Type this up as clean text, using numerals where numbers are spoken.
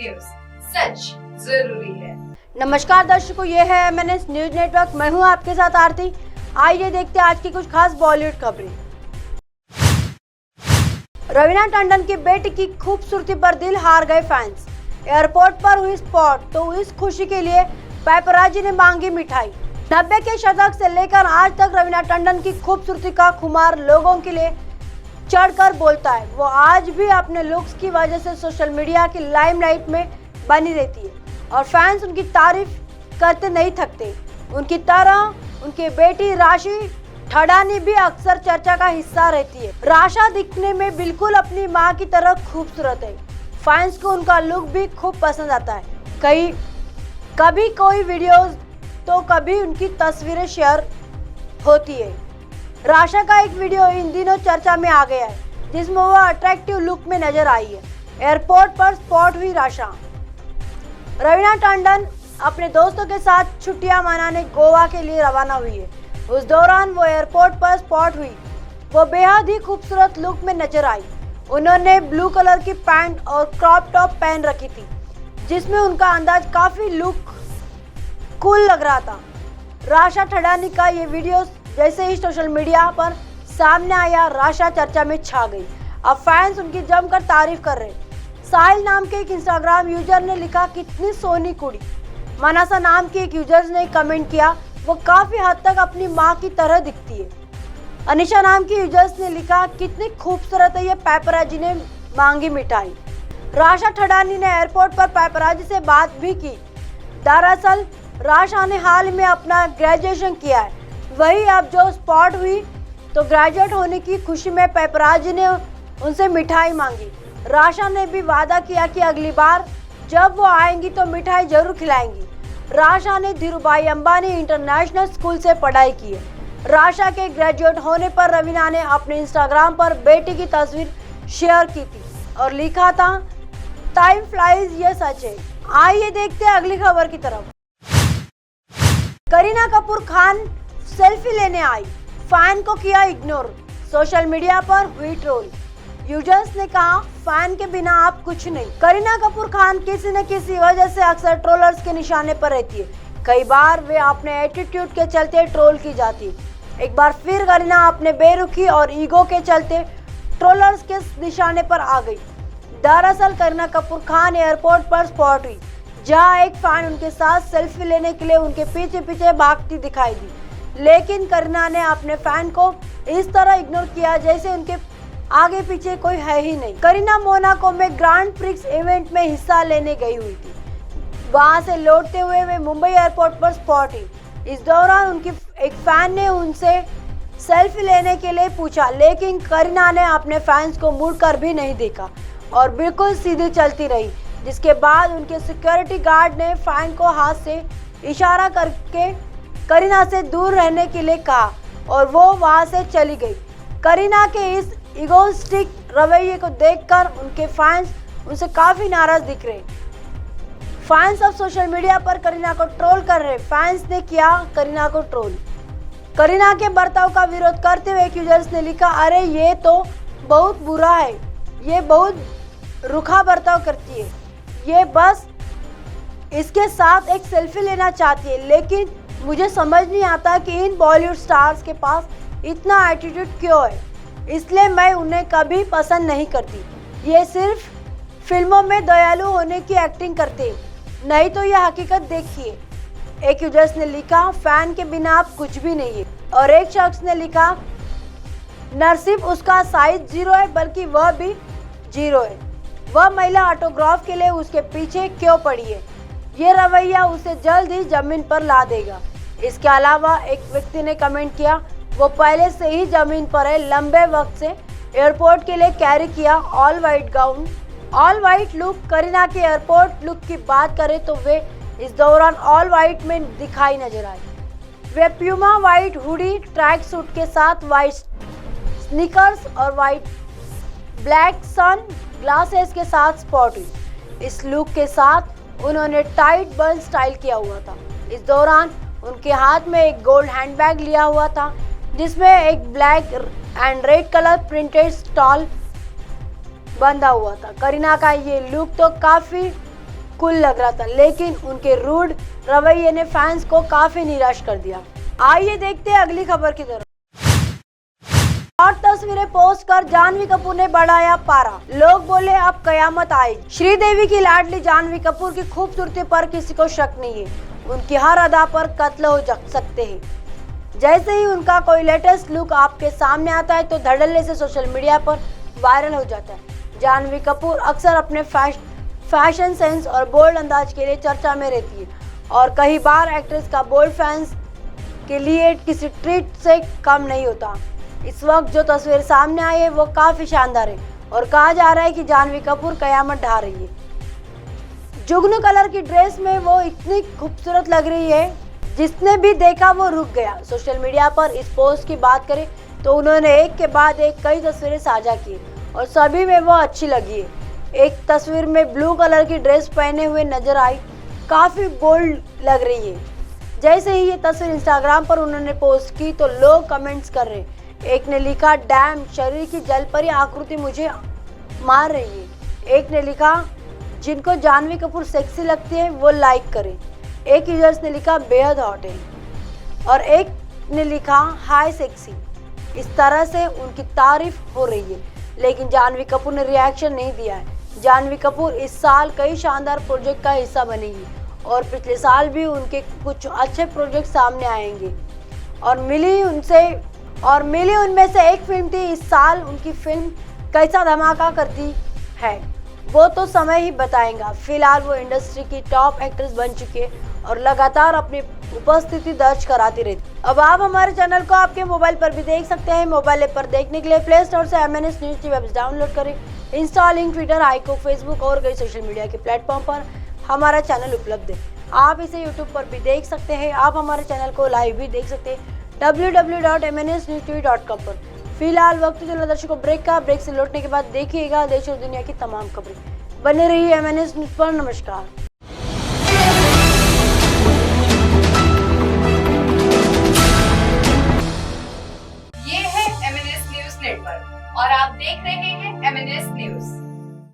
News, सच जरूरी है। नमस्कार दर्शकों, ये है MNS न्यूज नेटवर्क। मैं हूं आपके साथ आरती। आइए देखते हैं आज की कुछ खास बॉलीवुड खबरें। रवीना टंडन की बेटी की खूबसूरती पर दिल हार गए फैंस। एयरपोर्ट पर हुई स्पॉट तो इस खुशी के लिए पैपराजी ने मांगी मिठाई। 90 के शतक से लेकर आज तक रवीना टंडन की खूबसूरती का खुमार लोगों के लिए चढ़कर बोलता है। वो आज भी अपने लुक्स की वजह से सोशल मीडिया की लाइमलाइट में बनी रहती है और फैंस उनकी तारीफ करते नहीं थकते। उनकी तरह उनकी बेटी राशि ठडानी भी अक्सर चर्चा का हिस्सा रहती है। राशा दिखने में बिल्कुल अपनी मां की तरह खूबसूरत है। फैंस को उनका लुक भी खूब पसंद आता है। कभी कोई वीडियोस तो कभी उनकी तस्वीरें शेयर होती है। राशा का एक वीडियो इन दिनों चर्चा में आ गया है, जिसमें वो अट्रैक्टिव लुक में नजर आई है। एयरपोर्ट पर स्पॉट हुई राशा। रवीना टंडन अपने दोस्तों के साथ छुट्टियां मनाने गोवा के लिए रवाना हुई है। उस दौरान वो एयरपोर्ट पर स्पॉट हुई। वो बेहद ही खूबसूरत लुक में नजर आई। उन्होंने ब्लू कलर की पैंट और क्रॉप टॉप पहन रखी थी, जिसमें उनका अंदाज काफी लुक कूल लग रहा था। राशा ठडानी का ये वीडियो जैसे ही सोशल मीडिया पर सामने आया, राशा चर्चा में छा गई। अब फैंस उनकी जमकर तारीफ कर रहे। साहिल नाम के एक इंस्टाग्राम यूजर ने लिखा, कितनी सोनी कुड़ी। मनासा नाम के एक यूजर ने कमेंट किया, वो काफी हद तक अपनी मां की तरह दिखती है। अनिशा नाम की यूजर्स ने लिखा, कितनी खूबसूरत है ये, पैपराजी ने मांगी मिठाई। राशा ठडानी ने एयरपोर्ट पर पैपराजी से बात भी की। दरअसल राशा ने हाल में अपना ग्रेजुएशन किया है। वही अब जो स्पॉट हुई तो ग्रेजुएट होने की खुशी में पैपराजी ने उनसे मिठाई मांगी। राशा ने भी वादा किया कि अगली बार जब वो आएंगी तो मिठाई जरूर खिलाएंगी। राशा ने धीरूभाई अंबानी इंटरनेशनल स्कूल से पढ़ाई की है। राशा के ग्रेजुएट होने पर रवीना ने अपने इंस्टाग्राम पर बेटी की तस्वीर शेयर की थी और लिखा था, टाइम फ्लाइज, ये सच है। आइए देखते हैं अगली खबर की तरफ। करीना कपूर खान सेल्फी लेने आई, फैन को किया इग्नोर। सोशल मीडिया पर हुई ट्रोल। यूजर्स ने कहा, फैन के बिना आप कुछ नहीं। करीना कपूर खान किसी न किसी वजह से अक्सर ट्रोलर्स के निशाने पर रहती है। कई बार वे अपने एटीट्यूड के चलते ट्रोल की जाती है। एक बार फिर करीना अपने बेरुखी और ईगो के चलते ट्रोलर्स के निशाने पर आ गई। दरअसल करीना कपूर खान एयरपोर्ट पर स्पॉट हुई, जहां एक फैन उनके साथ सेल्फी लेने के लिए उनके पीछे पीछे भागती दिखाई दी। लेकिन करीना ने अपने फैन को इस तरह इग्नोर किया जैसे उनके आगे पीछे कोई है ही नहीं। करीना मोनाको में ग्रांड प्रिक्स इवेंट में हिस्सा लेने गई हुई थी। वहां से लौटते हुए वे मुंबई एयरपोर्ट पर स्पॉट हुई। इस दौरान उनकी एक फैन ने उनसे सेल्फी लेने के लिए पूछा, लेकिन करीना ने अपने फैंस को मुड़कर भी नहीं देखा और बिल्कुल सीधी चलती रही। जिसके बाद उनके सिक्योरिटी गार्ड ने फैन को हाथ से इशारा करके करीना से दूर रहने के लिए कहा और वो वहां से चली गई। करीना के इस इगोइस्टिक रवैये को देखकर उनके फैंस उनसे काफी नाराज दिख रहे। फैंस अब सोशल मीडिया पर करीना को ट्रोल कर रहे। फैंस ने किया करीना को ट्रोल। करीना के बर्ताव का विरोध करते हुए एक यूजर्स ने लिखा, अरे ये तो बहुत बुरा है, ये बहुत रुखा बर्ताव करती है, ये बस इसके साथ एक सेल्फी लेना चाहती है। लेकिन मुझे समझ नहीं आता कि इन बॉलीवुड स्टार्स के पास इतना एटीट्यूड क्यों है, इसलिए मैं उन्हें कभी पसंद नहीं करती। ये सिर्फ फिल्मों में दयालु होने की एक्टिंग करते हैं, नहीं तो यह हकीकत देखिए। एक यूजर्स ने लिखा, फैन के बिना आप कुछ भी नहीं है। और एक शख्स ने लिखा, न सिर्फ उसका साइज 0 है बल्कि वह भी 0 है। वह महिला ऑटोग्राफ के लिए उसके पीछे क्यों पड़ी है? ये रवैया उसे जल्द ही जमीन पर ला देगा। इसके अलावा एक व्यक्ति ने कमेंट किया, वो पहले से ही जमीन पर है, लंबे वक्त से एयरपोर्ट के लिए कैरी किया all white gown, all white look. Kareena के एयरपोर्ट लुक की बात करें तो वे इस दौरान ऑल वाइट में दिखाई नजर आई। वे Puma white hoodie, track suit के साथ वाइट स्नीकर्स और वाइट ब्लैक सन ग्लासेस के साथ स्पॉट हुई। इस लुक के साथ उन्होंने टाइट बन स्टाइल किया हुआ था। इस दौरान उनके हाथ में एक गोल्ड हैंडबैग लिया हुआ था, जिसमें एक black and red colour printed stall बंधा हुआ था। करीना का ये लुक तो काफ़ी कूल लग रहा था, लेकिन उनके रूड रवैये ने फैंस को काफी निराश कर दिया। आइए देखते हैं अगली खबर की तरफ। और तस्वीरें पोस्ट कर जानवी कपूर ने बढ़ाया पारा, लोग बोले अब कयामत आएगी। श्रीदेवी की लाडली जानवी कपूर की खूबसूरती पर किसी को शक नहीं है, उनकी हर अदा पर कत्ल हो सकते हैं। जैसे ही उनका कोई लेटेस्ट लुक आपके सामने आता है तो धड़ल्ले से सोशल मीडिया पर वायरल हो जाता है। जानवी कपूर अक्सर अपने फैशन सेंस और बोल्ड अंदाज के लिए चर्चा में रहती है और कई बार एक्ट्रेस का बोल्ड फैंस के लिए किसी ट्रीट से कम नहीं होता। इस वक्त जो तस्वीर सामने आई है वो काफी शानदार है और कहा जा रहा है कि जानवी कपूर कयामत ढा रही है। जुगनू कलर की ड्रेस में वो इतनी खूबसूरत लग रही है, जिसने भी देखा वो रुक गया। सोशल मीडिया पर इस पोस्ट की बात करें तो उन्होंने एक के बाद एक कई तस्वीरें साझा की और सभी में वो अच्छी लगी है। एक तस्वीर में ब्लू कलर की ड्रेस पहने हुए नजर आई, काफी बोल्ड लग रही है। जैसे ही ये तस्वीर इंस्टाग्राम पर उन्होंने पोस्ट की तो लोग कमेंट्स कर रहे। एक ने लिखा, डैम, शरीर की जलपरी आकृति मुझे मार रही है। एक ने लिखा, जिनको जानवी कपूर सेक्सी लगती है वो लाइक करें। एक यूजर्स ने लिखा, बेहद हॉट है और एक ने लिखा, हाय सेक्सी। इस तरह से उनकी तारीफ हो रही है, लेकिन जानवी कपूर ने रिएक्शन नहीं दिया है। जानवी कपूर इस साल कई शानदार प्रोजेक्ट का हिस्सा बनेगी और पिछले साल भी उनके कुछ अच्छे प्रोजेक्ट सामने आएंगे और मिली उनमें से एक फिल्म थी। इस साल उनकी फिल्म कैसा धमाका करती है वो तो समय ही बताएगा। फिलहाल वो इंडस्ट्री की टॉप एक्ट्रेस बन चुकी है और लगातार अपनी उपस्थिति दर्ज कराती रहती। अब आप हमारे चैनल को आपके मोबाइल पर भी देख सकते हैं। मोबाइल ऐप पर देखने के लिए प्ले स्टोर से MNS news TV app download करें। इंस्टा, लिंक, ट्विटर, हाइको, फेसबुक और कई सोशल मीडिया के प्लेटफॉर्म पर हमारा चैनल उपलब्ध है। आप इसे यूट्यूब पर भी देख सकते हैं। आप हमारे चैनल को लाइव भी देख सकते हैं www.mnsnewstv.com पर। फिलहाल वक्त चला दर्शकों ब्रेक का। ब्रेक से लौटने के बाद देखिएगा देश और दुनिया की तमाम खबरें। बने रहिए MNS न्यूज पर। नमस्कार।